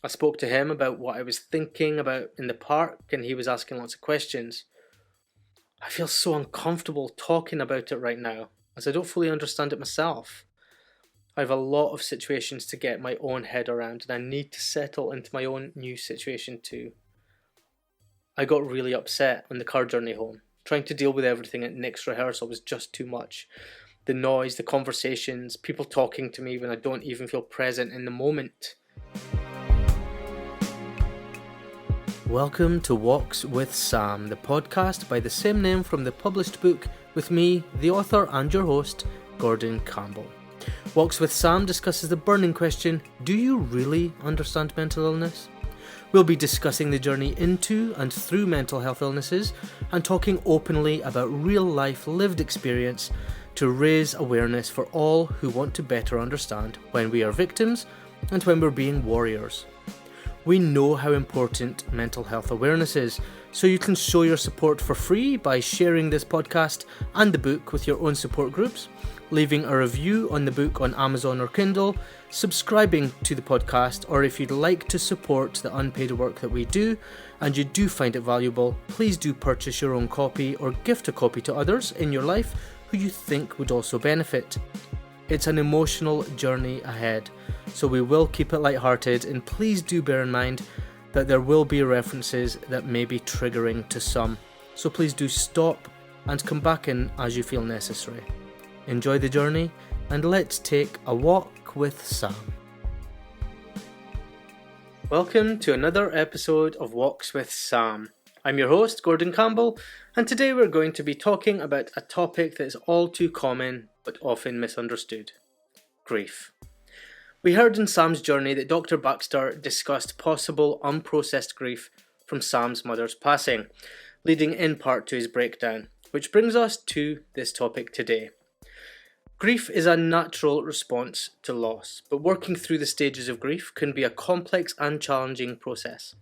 I spoke to him about what I was thinking about in the park, and he was asking lots of questions. I feel so uncomfortable talking about it right now, as I don't fully understand it myself. I have a lot of situations to get my own head around, and I need to settle into my own new situation too. I got really upset on the car journey home. Trying to deal with everything at Nick's rehearsal was just too much. The noise, the conversations, people talking to me when I don't even feel present in the moment. Welcome to Walks with Sam, the podcast by the same name from the published book with me, the author and your host, Gordy Campbell. Walks with Sam discusses the burning question, do you really understand mental illness? We'll be discussing the journey into and through mental health illnesses and talking openly about real-life lived experience to raise awareness for all who want to better understand when we are victims and when we're being warriors. We know how important mental health awareness is, so you can show your support for free by sharing this podcast and the book with your own support groups, leaving a review on the book on Amazon or Kindle, subscribing to the podcast, or if you'd like to support the unpaid work that we do and you do find it valuable, please do purchase your own copy or gift a copy to others in your life who you think would also benefit. It's an emotional journey ahead, so we will keep it lighthearted, and please do bear in mind that there will be references that may be triggering to some, so please do stop and come back in as you feel necessary. Enjoy the journey, and let's take a walk with Sam. Welcome to another episode of Walks with Sam. I'm your host, Gordy Campbell, and today we're going to be talking about a topic that is all too common but often misunderstood: grief. We heard in Sam's journey that Dr. Baxter discussed possible unprocessed grief from Sam's mother's passing, leading in part to his breakdown, which brings us to this topic today. Grief is a natural response to loss, but working through the stages of grief can be a complex and challenging process.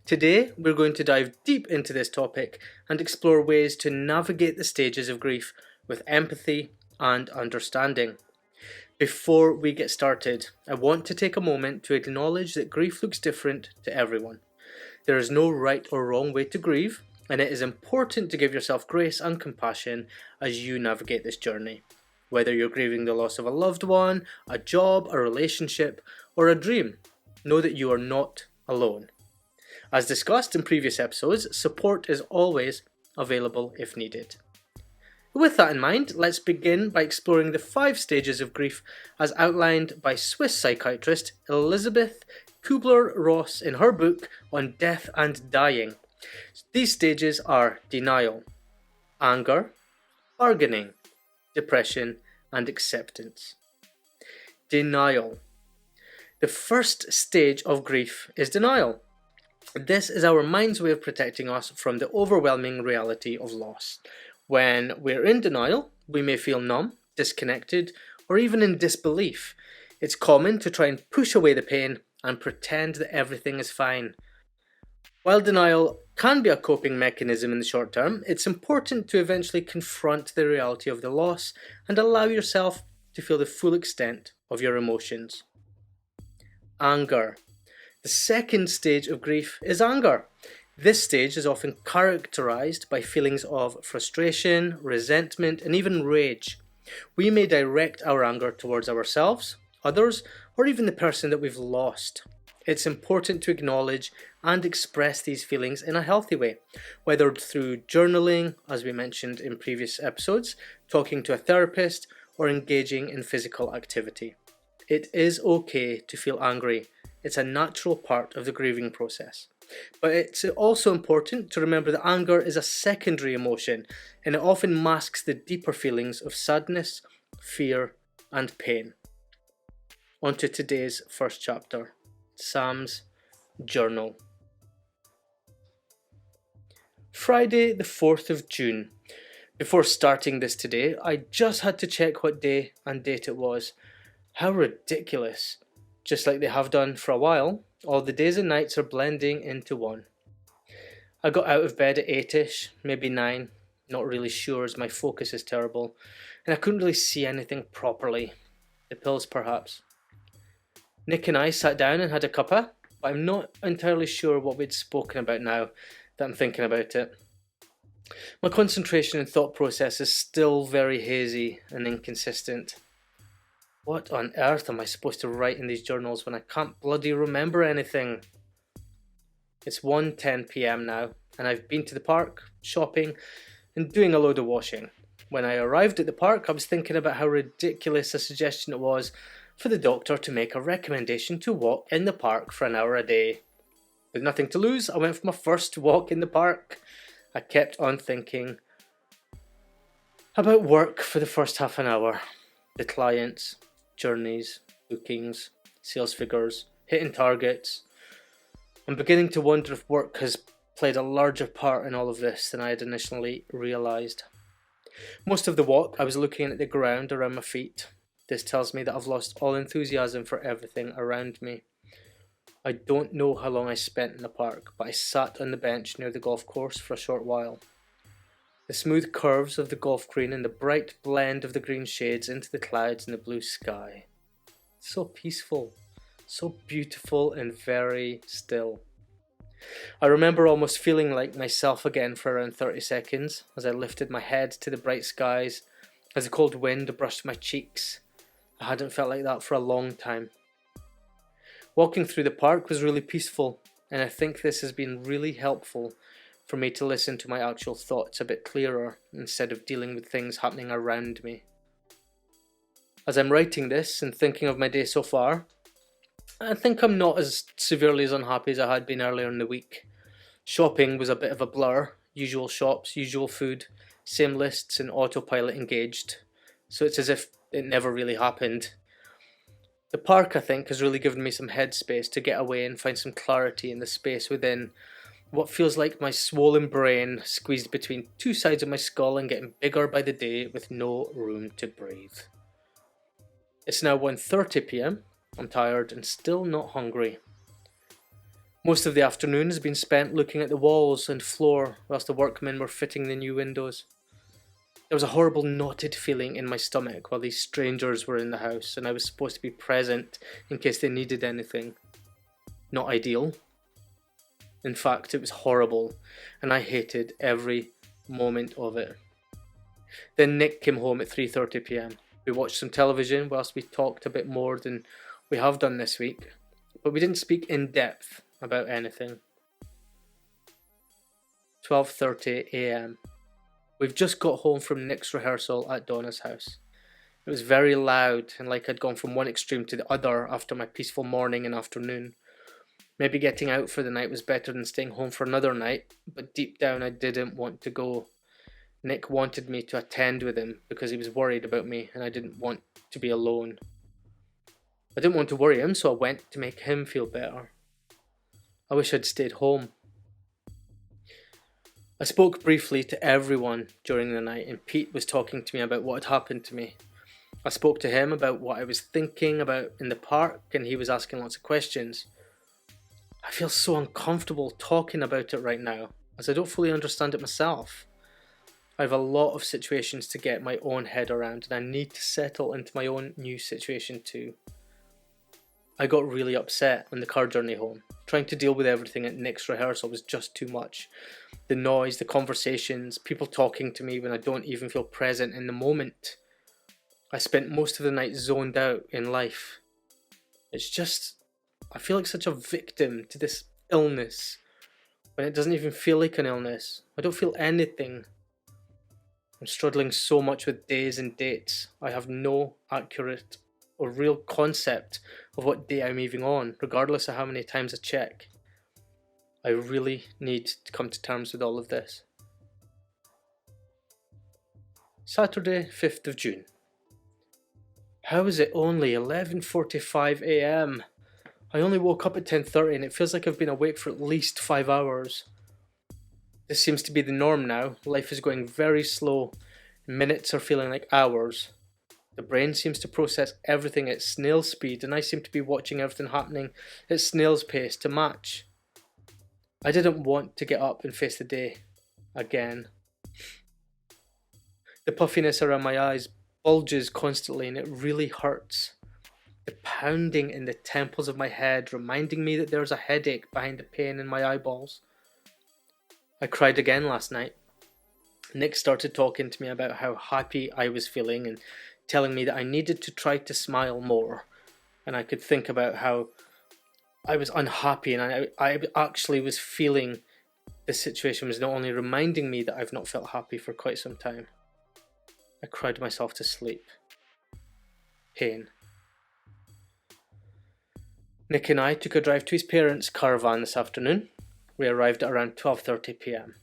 Today, we're going to dive deep into this topic and explore ways to navigate the stages of grief with empathy and understanding. Before we get started, I want to take a moment to acknowledge that grief looks different to everyone. There is no right or wrong way to grieve, and it is important to give yourself grace and compassion as you navigate this journey. Whether you're grieving the loss of a loved one, a job, a relationship, or a dream, know that you are not alone. As discussed in previous episodes, support is always available if needed. With that in mind, let's begin by exploring the 5 stages of grief as outlined by Swiss psychiatrist Elizabeth Kubler-Ross in her book on death and dying. These stages are denial, anger, bargaining, depression, and acceptance. Denial. The first stage of grief is denial. This is our mind's way of protecting us from the overwhelming reality of loss. When we're in denial, we may feel numb, disconnected, or even in disbelief. It's common to try and push away the pain and pretend that everything is fine. While denial can be a coping mechanism in the short term, it's important to eventually confront the reality of the loss and allow yourself to feel the full extent of your emotions. Anger. The second stage of grief is anger. This stage is often characterized by feelings of frustration, resentment, and even rage. We may direct our anger towards ourselves, others, or even the person that we've lost. It's important to acknowledge and express these feelings in a healthy way, whether through journaling, as we mentioned in previous episodes, talking to a therapist, or engaging in physical activity. It is okay to feel angry. It's a natural part of the grieving process. But it's also important to remember that anger is a secondary emotion, and it often masks the deeper feelings of sadness, fear, and pain. On to today's first chapter, Sam's journal. Friday the 4th of June. Before starting this today, I just had to check what day and date it was. How ridiculous. Just like they have done for a while, all the days and nights are blending into one. I got out of bed at 8ish, maybe 9, not really sure as my focus is terrible, and I couldn't really see anything properly. The pills perhaps. Nick and I sat down and had a cuppa, but I'm not entirely sure what we'd spoken about now that I'm thinking about it. My concentration and thought process is still very hazy and inconsistent. What on earth am I supposed to write in these journals when I can't bloody remember anything? It's 1:10 p.m. now, and I've been to the park, shopping, and doing a load of washing. When I arrived at the park, I was thinking about how ridiculous a suggestion it was for the doctor to make a recommendation to walk in the park for an hour a day. With nothing to lose, I went for my first walk in the park. I kept on thinking about work for the first half an hour. The clients, journeys, bookings, sales figures, hitting targets. I'm beginning to wonder if work has played a larger part in all of this than I had initially realised. Most of the walk I was looking at the ground around my feet. This tells me that I've lost all enthusiasm for everything around me. I don't know how long I spent in the park, but I sat on the bench near the golf course for a short while. The smooth curves of the golf green and the bright blend of the green shades into the clouds and the blue sky. So peaceful, so beautiful and very still. I remember almost feeling like myself again for around 30 seconds as I lifted my head to the bright skies, as the cold wind brushed my cheeks. I hadn't felt like that for a long time. Walking through the park was really peaceful, and I think this has been really helpful for me to listen to my actual thoughts a bit clearer instead of dealing with things happening around me. As I'm writing this and thinking of my day so far, I think I'm not as severely as unhappy as I had been earlier in the week. Shopping was a bit of a blur, usual shops, usual food, same lists and autopilot engaged, so it's as if it never really happened. The park, I think, has really given me some headspace to get away and find some clarity in the space within what feels like my swollen brain squeezed between two sides of my skull and getting bigger by the day with no room to breathe. It's now 1:30 p.m. I'm tired and still not hungry. Most of the afternoon has been spent looking at the walls and floor whilst the workmen were fitting the new windows. There was a horrible knotted feeling in my stomach while these strangers were in the house and I was supposed to be present in case they needed anything. Not ideal. In fact, it was horrible and I hated every moment of it. Then Nick came home at 3:30 p.m. We watched some television whilst we talked a bit more than we have done this week, but we didn't speak in depth about anything. 12:30 a.m. We've just got home from Nick's rehearsal at Donna's house. It was very loud and like I'd gone from one extreme to the other after my peaceful morning and afternoon. Maybe getting out for the night was better than staying home for another night, but deep down I didn't want to go. Nick wanted me to attend with him because he was worried about me and I didn't want to be alone. I didn't want to worry him, so I went to make him feel better. I wish I'd stayed home. I spoke briefly to everyone during the night and Pete was talking to me about what had happened to me. I spoke to him about what I was thinking about in the park and he was asking lots of questions. I feel so uncomfortable talking about it right now as I don't fully understand it myself. I have a lot of situations to get my own head around and I need to settle into my own new situation too. I got really upset on the car journey home. Trying to deal with everything at Nick's rehearsal was just too much. The noise, the conversations, people talking to me when I don't even feel present in the moment. I spent most of the night zoned out in life. I feel like such a victim to this illness when it doesn't even feel like an illness. I don't feel anything. I'm struggling so much with days and dates. I have no accurate or real concept of what day I'm even on, regardless of how many times I check. I really need to come to terms with all of this. Saturday, 5th of June. How is it only 11:45 a.m? I only woke up at 10:30 and it feels like I've been awake for at least 5 hours. This seems to be the norm now. Life is going very slow. Minutes are feeling like hours. The brain seems to process everything at snail speed and I seem to be watching everything happening at snail's pace to match. I didn't want to get up and face the day again. The puffiness around my eyes bulges constantly and it really hurts. the pounding in the temples of my head, reminding me that there's a headache behind the pain in my eyeballs. I cried again last night. Nick started talking to me about how happy I was feeling and telling me that I needed to try to smile more. And I could think about how I was unhappy, and I actually was feeling this situation was not only reminding me that I've not felt happy for quite some time. I cried myself to sleep. Pain. Nick and I took a drive to his parents' caravan this afternoon. We arrived at around 12:30 p.m.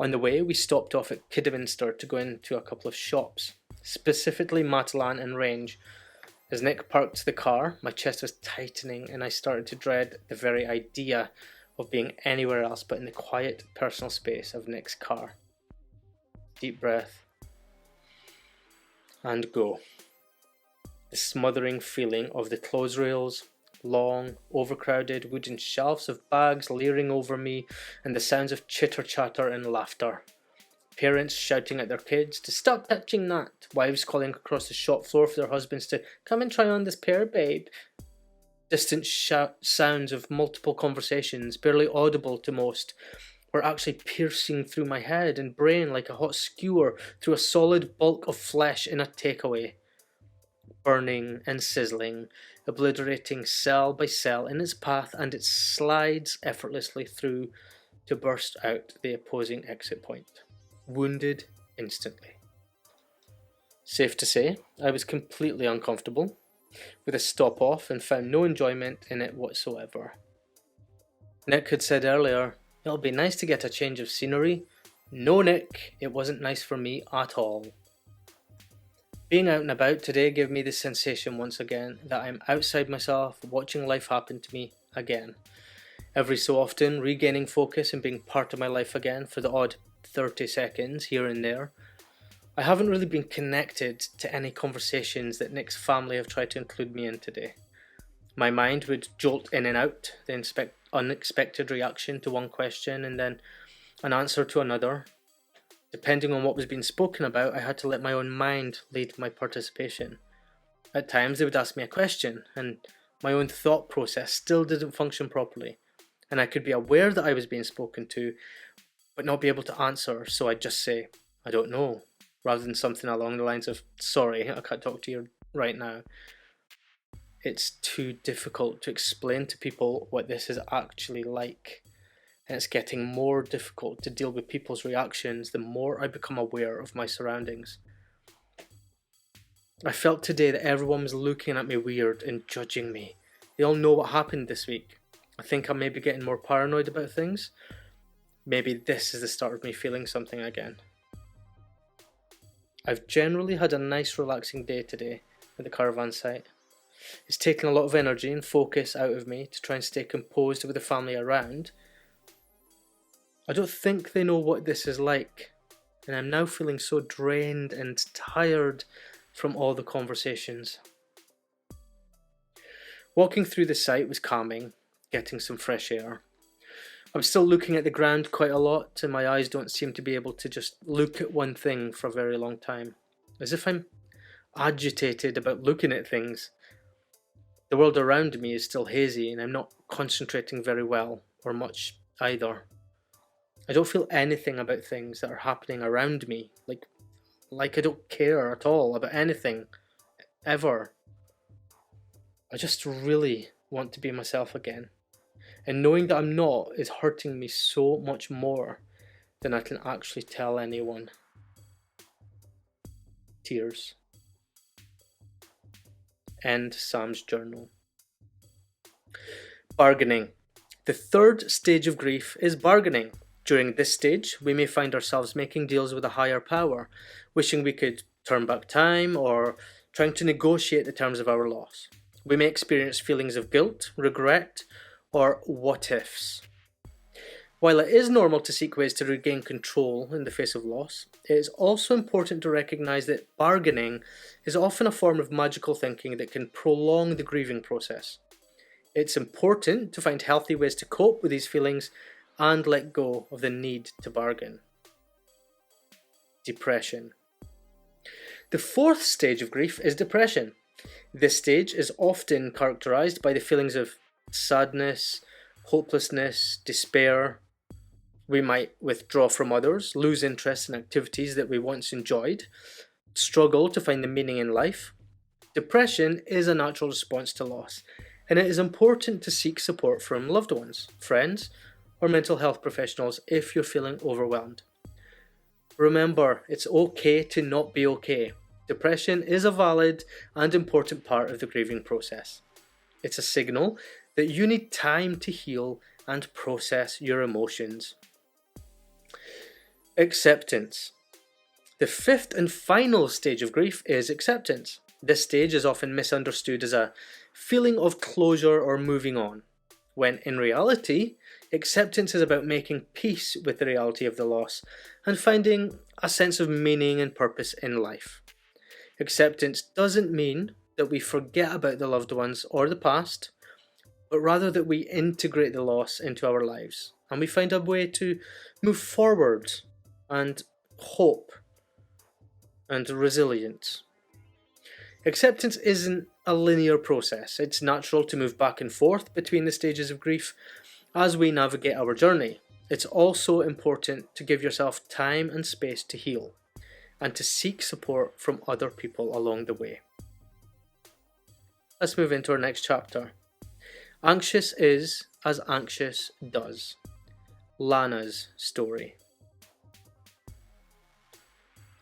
On the way, we stopped off at Kidderminster to go into a couple of shops, specifically Matalan and Range. As Nick parked the car, my chest was tightening and I started to dread the very idea of being anywhere else but in the quiet personal space of Nick's car. Deep breath. And go. The smothering feeling of the clothes rails, long, overcrowded wooden shelves of bags leering over me, and the sounds of chitter-chatter and laughter. Parents shouting at their kids to stop touching that, wives calling across the shop floor for their husbands to come and try on this pair, babe. Distant sounds of multiple conversations, barely audible to most, were actually piercing through my head and brain like a hot skewer through a solid bulk of flesh in a takeaway. Burning and sizzling, obliterating cell by cell in its path, and it slides effortlessly through to burst out the opposing exit point. Wounded instantly. Safe to say, I was completely uncomfortable with a stop off and found no enjoyment in it whatsoever. Nick had said earlier, it'll be nice to get a change of scenery. No, Nick, it wasn't nice for me at all. Being out and about today gave me the sensation once again that I'm outside myself, watching life happen to me again. Every so often, regaining focus and being part of my life again for the odd 30 seconds here and there. I haven't really been connected to any conversations that Nick's family have tried to include me in today. My mind would jolt in and out, the unexpected reaction to one question and then an answer to another. Depending on what was being spoken about, I had to let my own mind lead my participation. At times they would ask me a question, and my own thought process still didn't function properly, and I could be aware that I was being spoken to, but not be able to answer, so I'd just say, I don't know, rather than something along the lines of, sorry, I can't talk to you right now. It's too difficult to explain to people what this is actually like. And it's getting more difficult to deal with people's reactions the more I become aware of my surroundings. I felt today that everyone was looking at me weird and judging me. They all know what happened this week. I think I may be getting more paranoid about things. Maybe this is the start of me feeling something again. I've generally had a nice relaxing day today at the caravan site. It's taken a lot of energy and focus out of me to try and stay composed with the family around. I don't think they know what this is like, and I'm now feeling so drained and tired from all the conversations. Walking through the site was calming, getting some fresh air. I'm still looking at the ground quite a lot, and my eyes don't seem to be able to just look at one thing for a very long time, as if I'm agitated about looking at things. The world around me is still hazy, and I'm not concentrating very well, or much either. I don't feel anything about things that are happening around me, like I don't care at all about anything, ever. I just really want to be myself again, and knowing that I'm not is hurting me so much more than I can actually tell anyone. Tears. End Sam's journal. Bargaining. The third stage of grief is bargaining. During this stage, we may find ourselves making deals with a higher power, wishing we could turn back time or trying to negotiate the terms of our loss. We may experience feelings of guilt, regret, or what-ifs. While it is normal to seek ways to regain control in the face of loss, it is also important to recognise that bargaining is often a form of magical thinking that can prolong the grieving process. It's important to find healthy ways to cope with these feelings and let go of the need to bargain. Depression. The fourth stage of grief is depression. This stage is often characterized by the feelings of sadness, hopelessness, despair. We might withdraw from others, lose interest in activities that we once enjoyed, struggle to find the meaning in life. Depression is a natural response to loss, and it is important to seek support from loved ones, friends, or mental health professionals if you're feeling overwhelmed. Remember, it's okay to not be okay. Depression is a valid and important part of the grieving process. It's a signal that you need time to heal and process your emotions. Acceptance. The fifth and final stage of grief is acceptance. This stage is often misunderstood as a feeling of closure or moving on, when in reality, acceptance is about making peace with the reality of the loss and finding a sense of meaning and purpose in life. Acceptance doesn't mean that we forget about the loved ones or the past, but rather that we integrate the loss into our lives and we find a way to move forward and hope and resilience. Acceptance isn't a linear process. It's natural to move back and forth between the stages of grief as we navigate our journey. It's also important to give yourself time and space to heal and to seek support from other people along the way. Let's move into our next chapter. Anxious is as anxious does. Lana's story.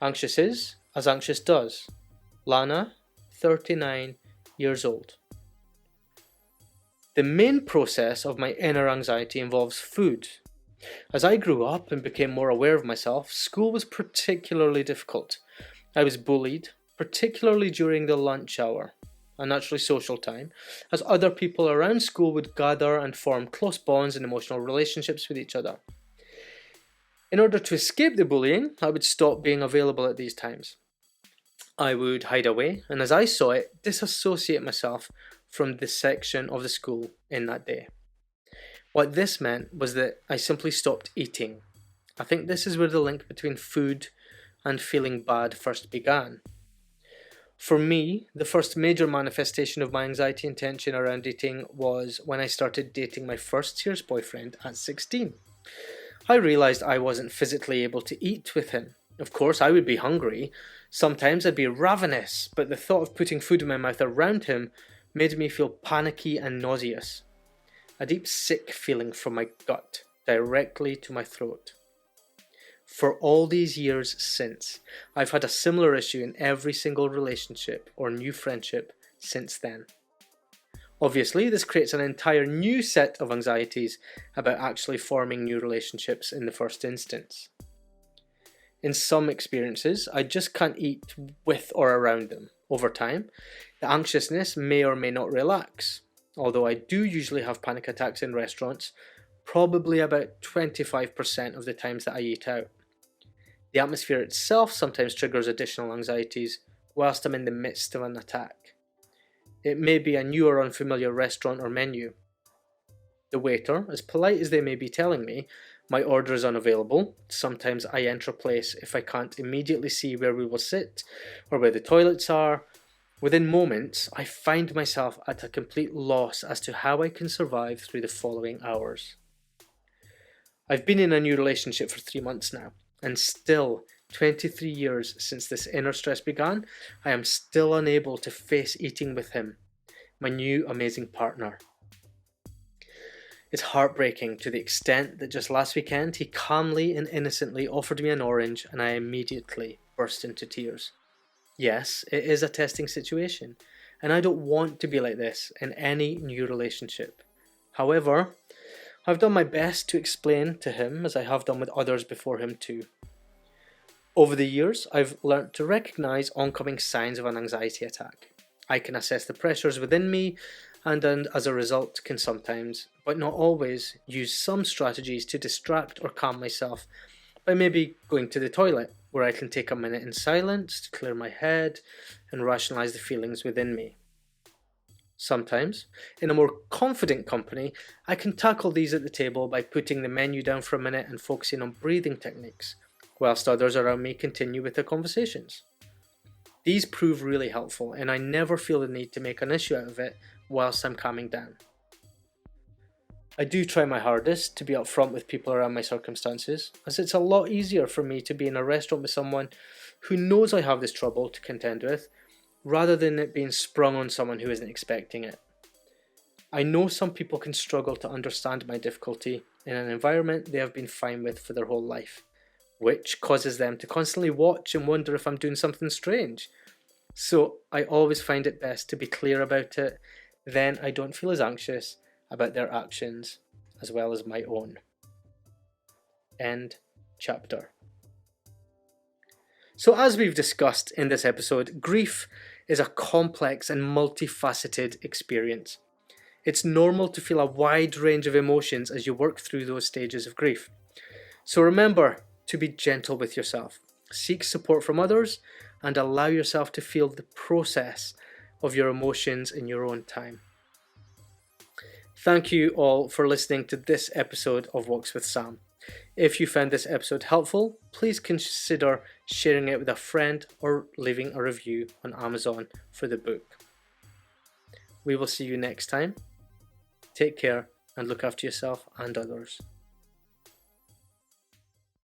Anxious is as anxious does. Lana, 39 years old. The main process of my inner anxiety involves food. As I grew up and became more aware of myself, school was particularly difficult. I was bullied, particularly during the lunch hour, a naturally social time, as other people around school would gather and form close bonds and emotional relationships with each other. In order to escape the bullying, I would stop being available at these times. I would hide away, and as I saw it, disassociate myself from the section of the school in that day. What this meant was that I simply stopped eating. I think this is where the link between food and feeling bad first began. For me, the first major manifestation of my anxiety and tension around eating was when I started dating my first serious boyfriend at 16. I realised I wasn't physically able to eat with him. Of course, I would be hungry. Sometimes I'd be ravenous, but the thought of putting food in my mouth around him made me feel panicky and nauseous. A deep sick feeling from my gut directly to my throat. For all these years since, I've had a similar issue in every single relationship or new friendship since then. Obviously, this creates an entire new set of anxieties about actually forming new relationships in the first instance. In some experiences, I just can't eat with or around them. Over time, the anxiousness may or may not relax, although I do usually have panic attacks in restaurants, probably about 25% of the times that I eat out. The atmosphere itself sometimes triggers additional anxieties whilst I'm in the midst of an attack. It may be a new or unfamiliar restaurant or menu. The waiter, as polite as they may be telling me, my order is unavailable. Sometimes I enter a place if I can't immediately see where we will sit or where the toilets are. Within moments, I find myself at a complete loss as to how I can survive through the following hours. I've been in a new relationship for 3 months now, and still, 23 years since this inner stress began, I am still unable to face eating with him, my new amazing partner. It's heartbreaking to the extent that just last weekend he calmly and innocently offered me an orange and I immediately burst into tears. Yes, it is a testing situation, and I don't want to be like this in any new relationship. However, I've done my best to explain to him as I have done with others before him too. Over the years, I've learnt to recognise oncoming signs of an anxiety attack. I can assess the pressures within me and as a result can sometimes, but not always, use some strategies to distract or calm myself by maybe going to the toilet, where I can take a minute in silence to clear my head and rationalise the feelings within me. Sometimes, in a more confident company, I can tackle these at the table by putting the menu down for a minute and focusing on breathing techniques, whilst others around me continue with their conversations. These prove really helpful, and I never feel the need to make an issue out of it whilst I'm calming down. I do try my hardest to be upfront with people around my circumstances, as it's a lot easier for me to be in a restaurant with someone who knows I have this trouble to contend with, rather than it being sprung on someone who isn't expecting it. I know some people can struggle to understand my difficulty in an environment they have been fine with for their whole life, which causes them to constantly watch and wonder if I'm doing something strange. So I always find it best to be clear about it, then I don't feel as anxious about their actions as well as my own. End chapter. So as we've discussed in this episode, grief is a complex and multifaceted experience. It's normal to feel a wide range of emotions as you work through those stages of grief. So remember to be gentle with yourself, seek support from others, and allow yourself to feel the process of your emotions in your own time. Thank you all for listening to this episode of Walks with Sam. If you found this episode helpful, please consider sharing it with a friend or leaving a review on Amazon for the book. We will see you next time. Take care and look after yourself and others.